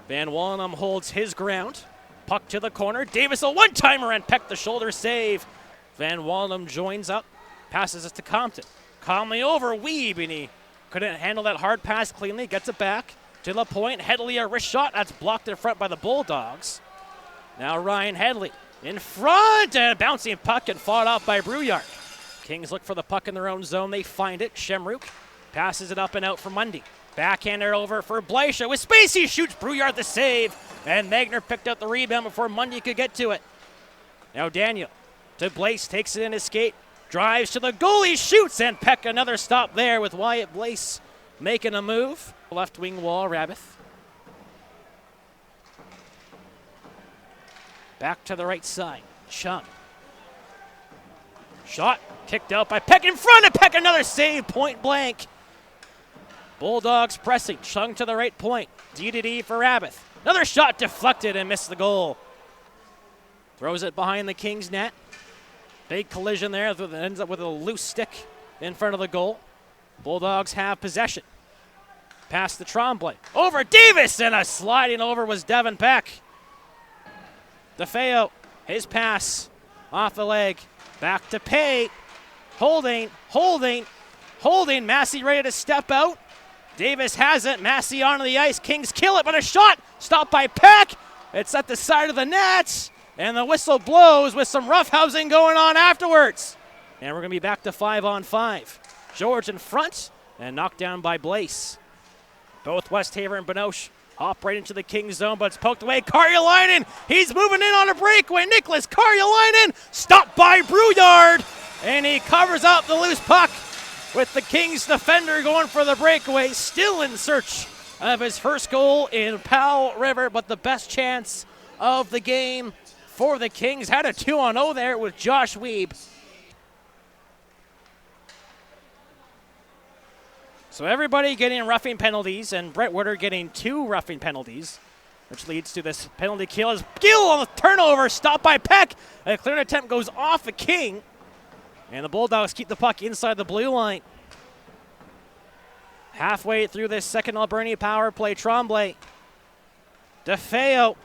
Van Wallenham holds his ground. Puck to the corner. Davis a one-timer and Peck the shoulder save. Van Wallenham joins up. Passes it to Compton. Calmly over Weeb, and he couldn't handle that hard pass cleanly. Gets it back to the point. Headley a wrist shot. That's blocked in front by the Bulldogs. Now Ryan Headley in front, and a bouncing puck and fought off by Brouillard. Kings look for the puck in their own zone. They find it. Shamrook passes it up and out for Mundy. Backhander over for Bleisha. With space, he shoots. Brouillard the save. And Magner picked up the rebound before Mundy could get to it. Now Daniel to Blaise. Takes it in his skate. Drives to the goalie. Shoots. And Peck another stop there with Wyatt Blaise making a move. Left wing wall, Rabbith. Back to the right side. Chung. Shot. Kicked out by Peck in front of Peck. Another save. Point blank. Bulldogs pressing. Chung to the right point. D for Rabbith. Another shot deflected and missed the goal. Throws it behind the Kings net. Big collision there. Ends up with a loose stick in front of the goal. Bulldogs have possession. Past the Tremblay. Over Davis, and a sliding over was Devin Peck. DeFeo, his pass off the leg. Back to Pay. Holding. Massey ready to step out. Davis has it. Massey onto the ice. Kings kill it, but a shot stopped by Peck. It's at the side of the net, and the whistle blows with some roughhousing going on afterwards. And we're going to be back to 5-on-5. George in front and knocked down by Blaise. Both Westhaver and Benoche hop right into the Kings zone, but it's poked away. Karjalainen, he's moving in on a breakaway. Nicholas Karjalainen stopped by Brouillard, and he covers up the loose puck with the Kings defender going for the breakaway. Still in search of his first goal in Powell River, but the best chance of the game for the Kings. Had a 2-on-0 there with Josh Weeb. So everybody getting roughing penalties, and Brett Woodard getting 2 roughing penalties, which leads to this penalty kill. As Gill on the turnover, stopped by Peck. A clearing attempt goes off a King, and the Bulldogs keep the puck inside the blue line. Halfway through this second Alberni power play, Tremblay. DeFeo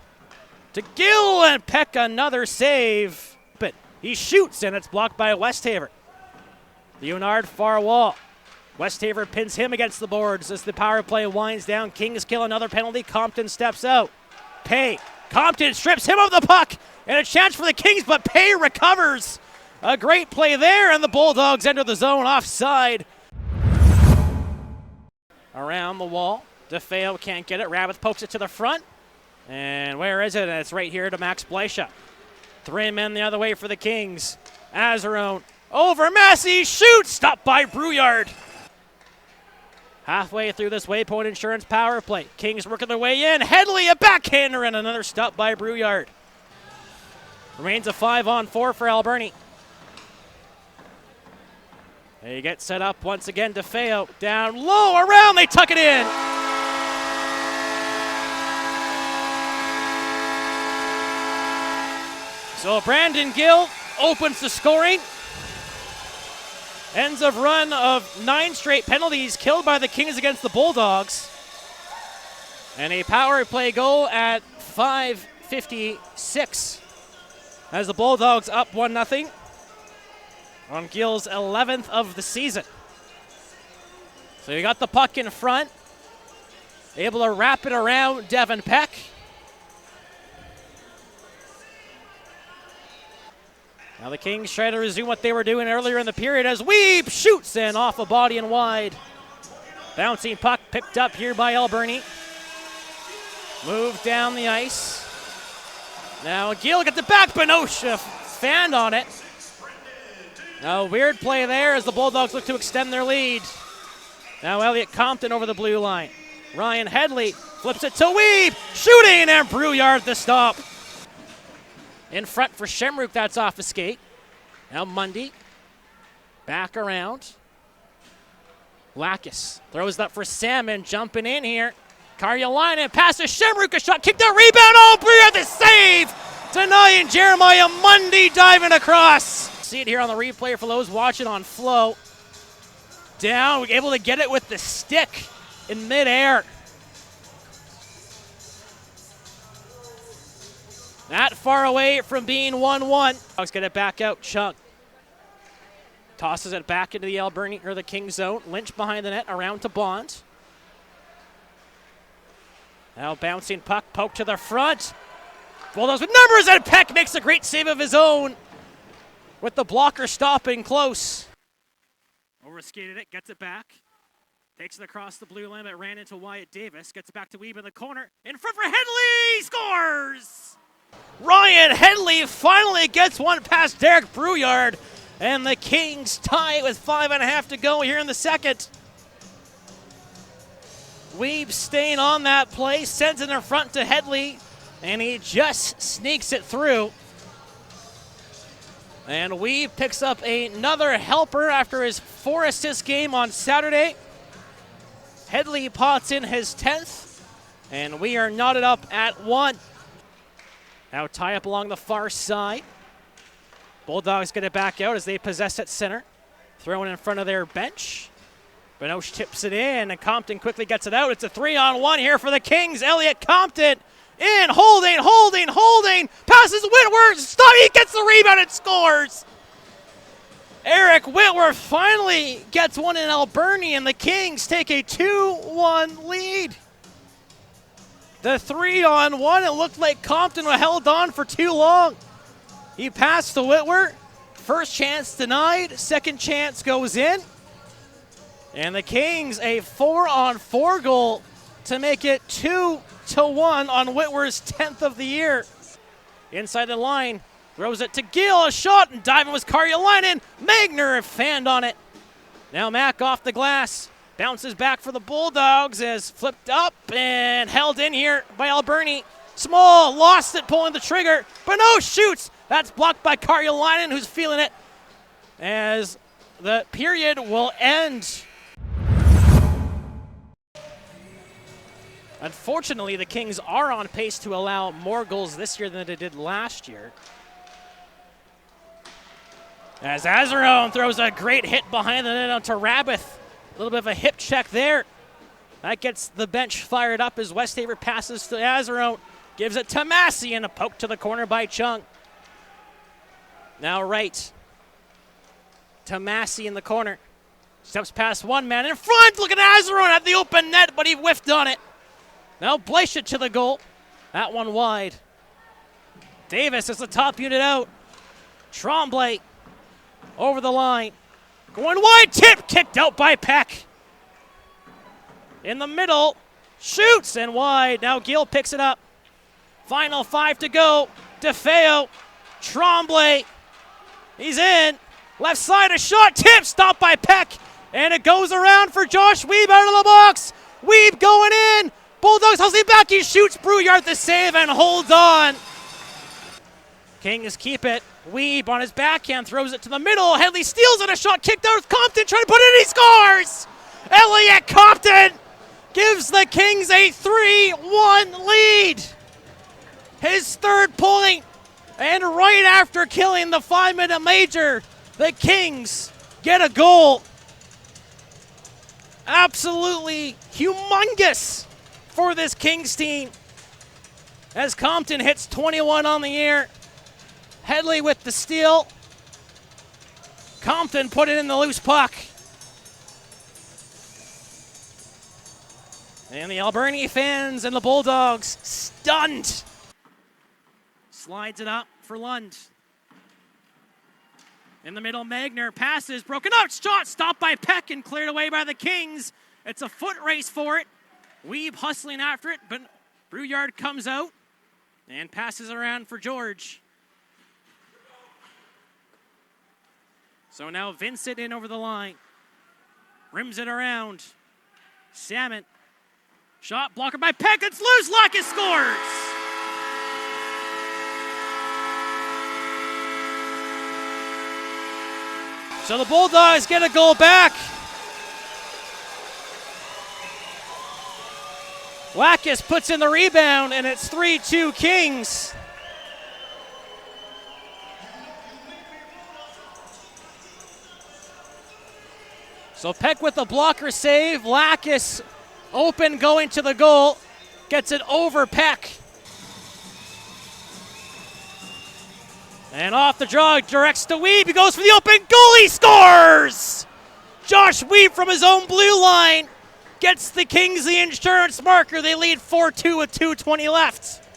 to Gill, and Peck another save. But he shoots, and it's blocked by Westhaver. Leonard far wall. Westhaver pins him against the boards as the power play winds down. Kings kill another penalty. Compton steps out. Pay. Compton strips him of the puck, and a chance for the Kings, but Pay recovers. A great play there, and the Bulldogs enter the zone offside. Around the wall. DeFeo can't get it. Rabbith pokes it to the front. And where is it? And it's right here to Max Bleisha. 3 men the other way for the Kings. Azarone over Massey. Shoots. Stopped by Brouillard. Halfway through this Waypoint Insurance power play. Kings working their way in. Headley a backhander, and another stop by Brouillard. Remains a 5-on-4 for Alberni. They get set up once again. DeFeo down low, around, they tuck it in. So Brandon Gill opens the scoring. Ends of run of 9 straight penalties killed by the Kings against the Bulldogs. And a power play goal at 5:56 as the Bulldogs up 1-0 on Gill's 11th of the season. So you got the puck in front, able to wrap it around Devin Peck. Now the Kings try to resume what they were doing earlier in the period as Weeb shoots and off a body and wide. Bouncing puck picked up here by Alberni. Moved down the ice. Now Gill gets it back. Benoche fanned on it. Now weird play there as the Bulldogs look to extend their lead. Now Elliot Compton over the blue line. Ryan Headley flips it to Weeb. Shooting, and Brouillard the stop. In front for Shamrook, that's off the skate. Now Mundy, back around. Lacus throws that for Salmon, jumping in here. Karjalainen passes Shamrook, a shot, kicked out, rebound, oh, Brouillard the save! Denying Jeremiah Mundy diving across. See it here on the replay for those watching on Flow. Down, able to get it with the stick in midair. Not far away from being 1-1. Bulldogs get it back out. Chung tosses it back into the Alberni or the King zone. Lynch behind the net, around to Bond. Now bouncing puck, poke to the front. Bulldogs with numbers, and Peck makes a great save of his own with the blocker stopping close. Overskated it, gets it back. Takes it across the blue line, but ran into Wyatt Davis. Gets it back to Weeb in the corner. In front for Headley, scores! Ryan Headley finally gets one past Derek Brouillard, and the Kings tie it with 5.5 to go here in the second. Weeb staying on that play, sends it in front to Headley, and he just sneaks it through. And Weeb picks up another helper after his 4-assist game on Saturday. Headley pots in his 10th, and we are knotted up at 1. Now tie up along the far side. Bulldogs get it back out as they possess at center. Throwing in front of their bench. Benoche tips it in, and Compton quickly gets it out. It's a 3-on-1 here for the Kings. Elliott Compton in, holding. Passes Whitworth. Stop, he gets the rebound and scores. Eric Whitworth finally gets one in Alberni, and the Kings take a 2-1 lead. The 3-on-1, it looked like Compton was held on for too long. He passed to Whitworth. First chance denied, second chance goes in. And the Kings a 4-on-4 goal to make it 2-1 on Whitworth's 10th of the year. Inside the line, throws it to Gill, a shot, and diving was Karjalainen. Magner fanned on it. Now Mack off the glass. Bounces back for the Bulldogs as flipped up and held in here by Alberni. Small lost it, pulling the trigger. Benoche shoots. That's blocked by Karjalainen, who's feeling it as the period will end. Unfortunately, the Kings are on pace to allow more goals this year than they did last year. As Azarone throws a great hit behind the net onto Rabbith. A little bit of a hip check there. That gets the bench fired up as Westhaver passes to Azarone. Gives it to Massey, and a poke to the corner by Chung. Now right to Massey in the corner. Steps past one man in front. Look at Azarone at the open net, but he whiffed on it. Now Bleichert to the goal. That one wide. Davis is the top unit out. Tremblay over the line. Going wide, tip, kicked out by Peck. In the middle, shoots and wide. Now Gill picks it up. Final 5 to go. DeFeo, Tremblay. He's in. Left side, a shot, tip, stopped by Peck. And it goes around for Josh Weeb out of the box. Weeb going in. Bulldogs hustling back. He shoots Brouillard the save and holds on. Kings keep it. Weeb on his backhand throws it to the middle. Headley steals it. A shot kicked out. Compton trying to put it in. He scores. Elliott Compton gives the Kings a 3-1 lead. His third point. And right after killing the 5-minute major, the Kings get a goal. Absolutely humongous for this Kings team. As Compton hits 21 on the year. Headley with the steal. Compton put it in the loose puck. And the Alberni fans and the Bulldogs stunned. Slides it up for Lund. In the middle, Magner passes, broken out, shot stopped by Peck and cleared away by the Kings. It's a foot race for it. Weeb hustling after it, but Brouillard comes out and passes around for George. So now Vincent in over the line. Rims it around. Salmon. Shot blocker by Peck. It's loose. Lacus scores. So the Bulldogs get a goal back. Lacus puts in the rebound, and it's 3-2 Kings. So Peck with the blocker save. Lacus open going to the goal. Gets it over Peck. And off the draw, directs to Weeb. He goes for the open goal. He scores! Josh Weeb from his own blue line gets the Kings the insurance marker. They lead 4-2 with 2:20 left.